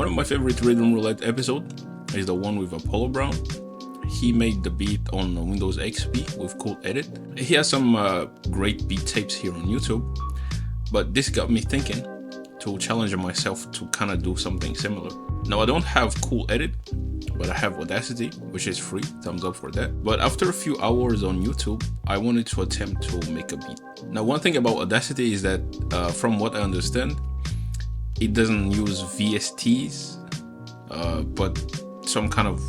One of my favorite rhythm roulette episode is the one with Apollo Brown. He made the beat on Windows XP with Cool Edit. He has some great beat tapes here on YouTube, but this got me thinking to challenge myself to kind of do something similar. Now I don't have Cool Edit, but I have Audacity, which is free, thumbs up for that. But after a few hours on YouTube, I wanted to attempt to make a beat. Now one thing about Audacity is that from what I understand, it doesn't use VSTs, but some kind of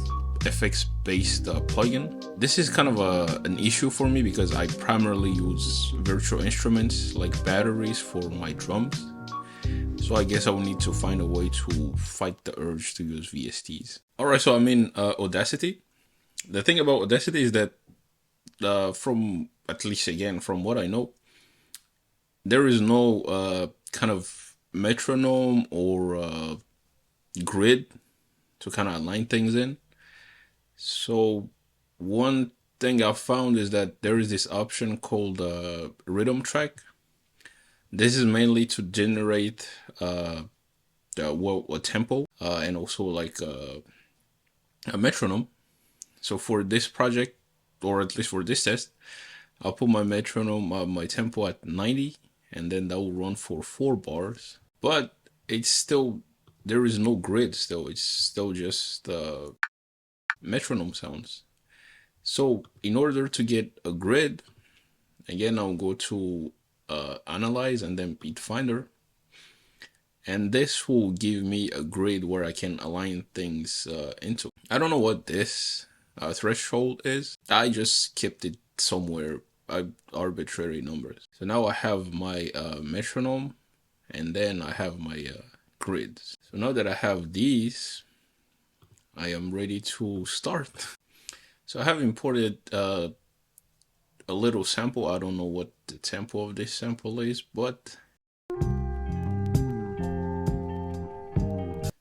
FX-based plugin. This is kind of an issue for me because I primarily use virtual instruments like batteries for my drums. So I guess I will need to find a way to fight the urge to use VSTs. Alright, so I'm in Audacity. The thing about Audacity is that from, at least again, from what I know, there is no kind of metronome or grid to kind of align things in. So one thing I found is that there is this option called rhythm track. This is mainly to generate a tempo and also like a metronome. So for this project, or at least for this test, I'll put my metronome, my tempo at 90, and then that will run for 4 bars. But it's still, there is no grid still. It's still just metronome sounds. So in order to get a grid, again, I'll go to analyze and then beat finder, and this will give me a grid where I can align things into. I don't know what this threshold is. I just kept it somewhere, arbitrary numbers. So now I have my metronome, and then I have my grids. So now that I have these, I am ready to start. So I have imported a little sample. I don't know what the tempo of this sample is, but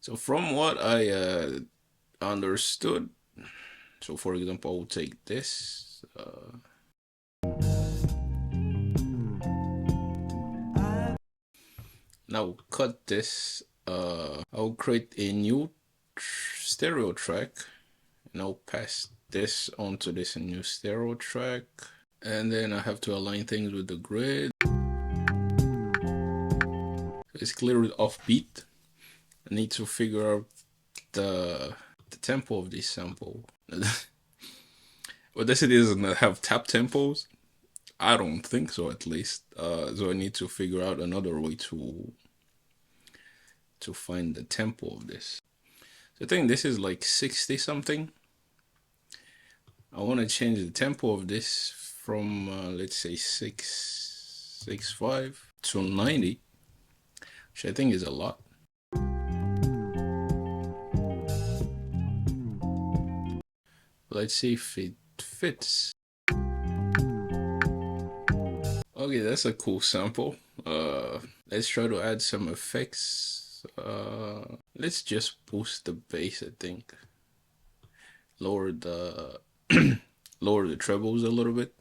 so from what I understood, so for example, I will take this now cut this. I'll create a new stereo track, and I'll pass this onto this new stereo track, and then I have to align things with the grid. It's clearly offbeat. I need to figure out the tempo of this sample. Audacity doesn't have tap tempos. I don't think so, at least. So I need to figure out another way to find the tempo of this. So I think this is like 60 something. I want to change the tempo of this from let's say 665 to 90, which I think is a lot. Let's see if it fits. Okay, that's a cool sample. Let's try to add some effects. Let's just boost the bass, I think. Lower the lower the trebles a little bit,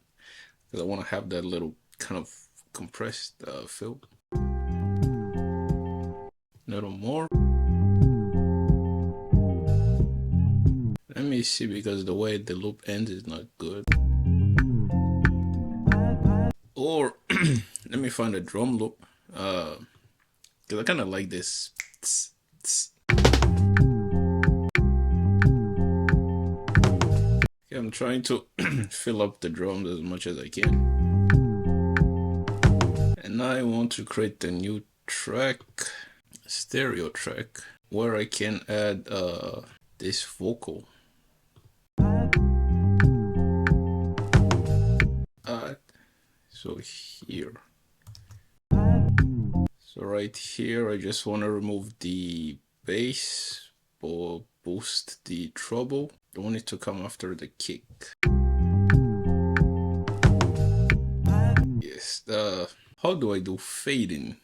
because I want to have that little kind of compressed feel. A little more. Let me see, because the way the loop ends is not good. Or let me find a drum loop, because I kind of like this. Okay, I'm trying to fill up the drums as much as I can. And now I want to create a new track, stereo track, where I can add this vocal. So here. So right here, I just want to remove the bass or boost the treble. I want it to come after the kick. Yes, how do I do fading?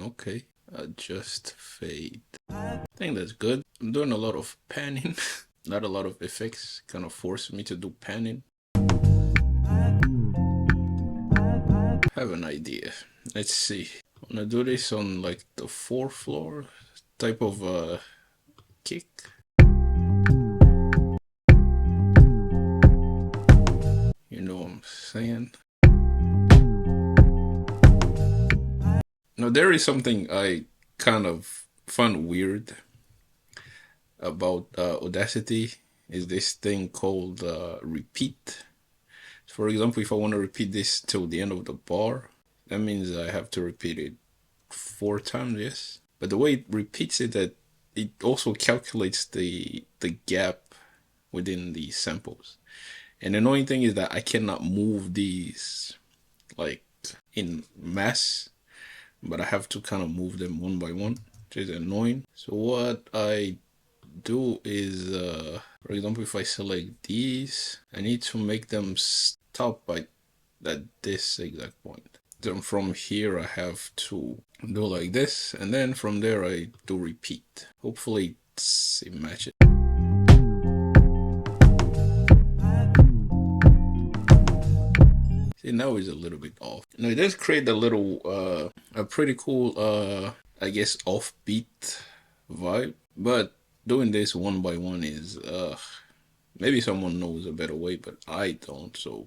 Okay, adjust fade. I think that's good. I'm doing a lot of panning, not a lot of effects, kind of forced me to do panning. I have an idea. Let's see. I'm gonna do this on like the 4th floor type of kick. You know what I'm saying? Now, there is something I kind of find weird about Audacity is this thing called repeat. For example, if I want to repeat this till the end of the bar, that means I have to repeat it 4 times, yes. But the way it repeats it, that it also calculates the gap within the samples. And the annoying thing is that I cannot move these like in mass, but I have to kind of move them one by one, which is annoying. So what I do is, for example, if I select these, I need to make them stop at this exact point. Then from here, I have to do like this, and then from there, I do repeat. Hopefully, it matches. See, now it's a little bit off. Now, it does create a pretty cool, I guess, offbeat vibe, but doing this one by one is, maybe someone knows a better way, but I don't, so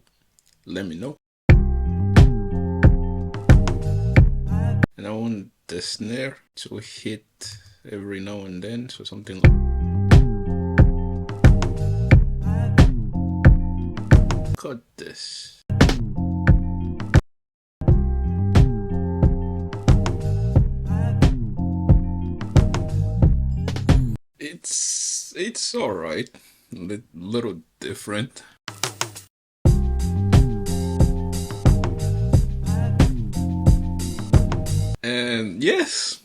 let me know. And I want the snare to hit every now and then, so something like... Cut this. It's alright, a little different. And yes,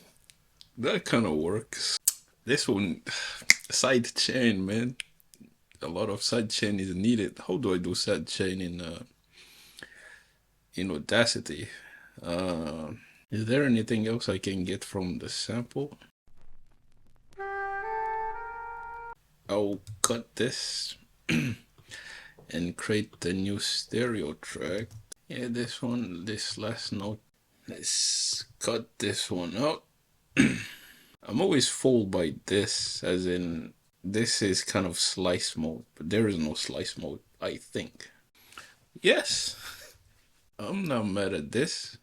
that kind of works. This one, side chain, man. A lot of side chain is needed. How do I do side chain in Audacity? Is there anything else I can get from the sample? I'll cut this and create the new stereo track. Yeah, this one, this last note. Let's cut this one out. I'm always fooled by this, as in, this is kind of slice mode, but there is no slice mode, I think. Yes, I'm not mad at this.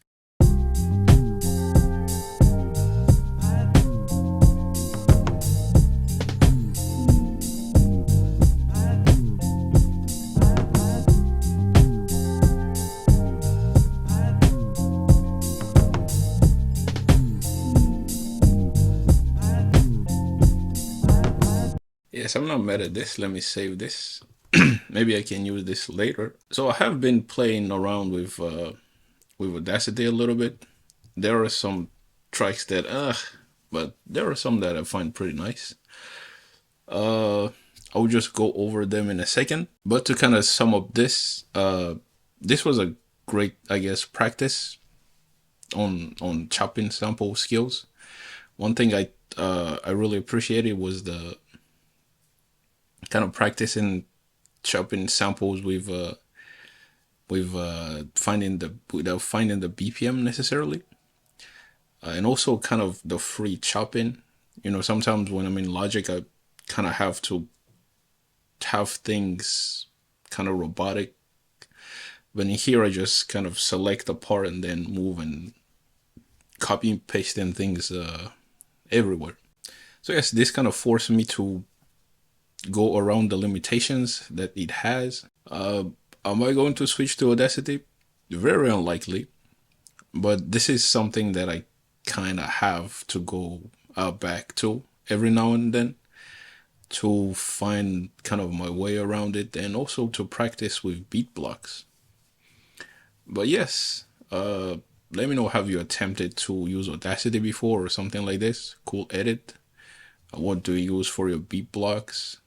Yes, I'm not mad at this. Let me save this. Maybe I can use this later. So I have been playing around with Audacity a little bit. There are some tracks that but there are some that I find pretty nice. I'll just go over them in a second. But to kind of sum up this, this was a great, I guess, practice on chopping sample skills. One thing I really appreciated was the kind of practicing chopping samples with finding without finding the BPM necessarily, and also kind of the free chopping. You know, sometimes when I'm in Logic, I kind of have to have things kind of robotic, but in here I just kind of select a part and then move and copy and pasting things everywhere. So yes, this kind of forced me to go around the limitations that it has. Am I going to switch to Audacity? Very unlikely, but this is something that I kind of have to go back to every now and then to find kind of my way around it, and also to practice with beat blocks. But yes, let me know, have you attempted to use Audacity before or something like this? Cool edit. What do you use for your beat blocks?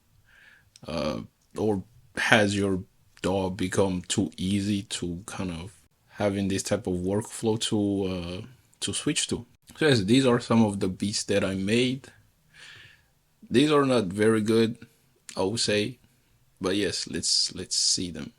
Or has your DAW become too easy to kind of having this type of workflow to switch to? So yes, these are some of the beats that I made. These are not very good, I would say, but yes, let's see them.